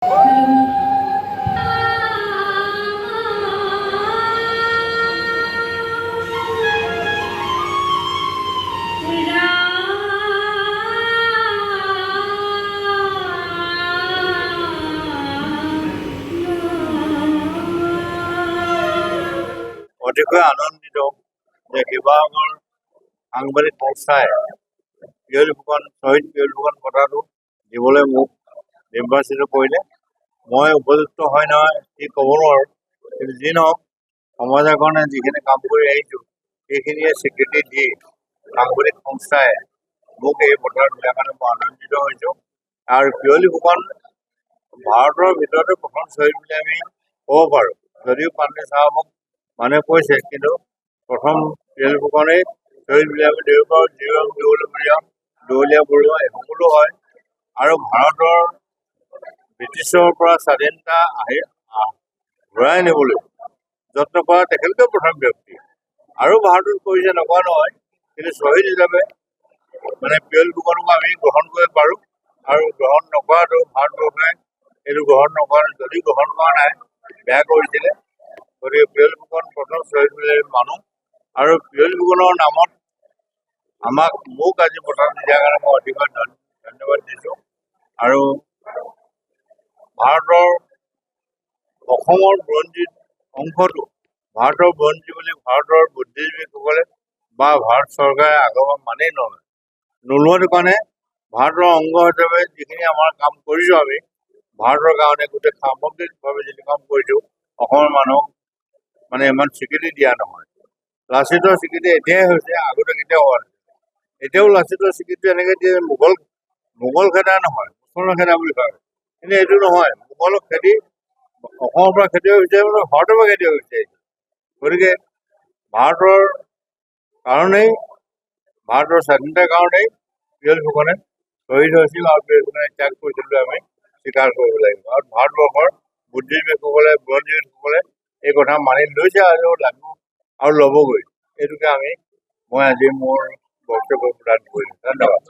অতিকৈ আনন্দিত যে শিৱসাগৰ সাংবাদিক সংস্থাই শ্বহীদ পিয়লি ফুকন বঁটাটো দিবলৈ মোক নিৰ্বাচিত কৰিলে। মই উপযুক্ত হয় নহয় সি ক'ব নোৱাৰোঁ, কিন্তু যি নহওক সমাজৰ কাৰণে যিখিনি কাম কৰি আহিছোঁ সেইখিনিয়ে স্বীকৃতি দি সাংবাদিক সংস্থাই মোক এই বঁটাটো দিয়াৰ কাৰণে মই আনন্দিত হৈছোঁ। আৰু পিয়লি ফুকন ভাৰতৰ ভিতৰতে প্ৰথম শ্বহীদ বুলি আমি ক'ব পাৰোঁ, যদিও পাণ্ডে চাহাবক মানুহে কৈছে, কিন্তু প্ৰথম পিয়লি ফুকনেই শ্বহীদ বুলি আমি ধৰিব পাৰোঁ। যিজন দেৱলীয়া বৰুৱা এই সকলো হয়। আৰু ভাৰতৰ ব্ৰিটিছৰ পৰা স্বাধীনতা ঘূৰাই আনিবলৈ যত্ন কৰা তেখেতকৈ প্ৰথম ব্যক্তি। আৰু ভাৰতত কৰিছে নকৰা নহয়, কিন্তু শ্বহীদ হিচাপে পিয়লি ফুকনক আমি গ্ৰহণ কৰিব পাৰোঁ। আৰু গ্ৰহণ নকৰাটো ভাৰতবৰ্ষে এইটো গ্ৰহণ নকৰা, যদি গ্ৰহণ কৰা নাই বেয়া কৰিছিলে। গতিকে পিয়লি ফুকন প্ৰথম শ্বহীদ বুলি আমি মানো। আৰু পিয়লি ফুকনৰ নামত মোক আজি বঁটাটো দিয়াৰ কাৰণে মই অতিকৈ ধন্যবাদ দিছোঁ। আৰু অসমৰ বুৰঞ্জীত অংশটো ভাৰতৰ বুৰঞ্জী বুলি ভাৰতৰ বুদ্ধিজীৱীসকলে বা ভাৰত চৰকাৰে আগৰ মানেই নোলোৱাটো কাৰণে ভাৰতৰ অংগ হিচাপে যিখিনি আমাৰ কাম কৰিছোঁ, আমি ভাৰতৰ কাৰণে গোটেই সামগ্ৰিকভাৱে যিটো কাম কৰিছোঁ, অসমৰ মানুহক ইমান স্বীকৃতি দিয়া নহয়। লাচিতৰ স্বীকৃতি এতিয়াই হৈছে, আগতে কেতিয়াও হোৱা নাই। এতিয়াও লাচিতৰ স্বীকৃতি এনেকৈ দিয়ে মোগল খেদা নহয়, মুছলমান খেদা বুলি কয়। কিন্তু এইটো নহয়, মোগলক খেদি অসমৰ পৰা খেদি হৈছে, ভাৰতৰ পৰা খেদি হৈছে। গতিকে ভাৰতৰ স্বাধীনতাৰ কাৰণেই পিয়লি ফুকনে শ্বহীদ হৈছিল আৰু পিয়লি ফুকনে ত্যাগ কৰিছিল বুলি আমি স্বীকাৰ কৰিব লাগিব। আৰু ভাৰতবৰ্ষৰ বুদ্ধিজীৱীসকলে বুৰঞ্জীবিদসকলে এই কথা মানি লৈছে আৰু ল'বগৈ। এইটোকে মই আজি মোৰ বক্তব্য প্ৰদান কৰিলোঁ। ধন্যবাদ।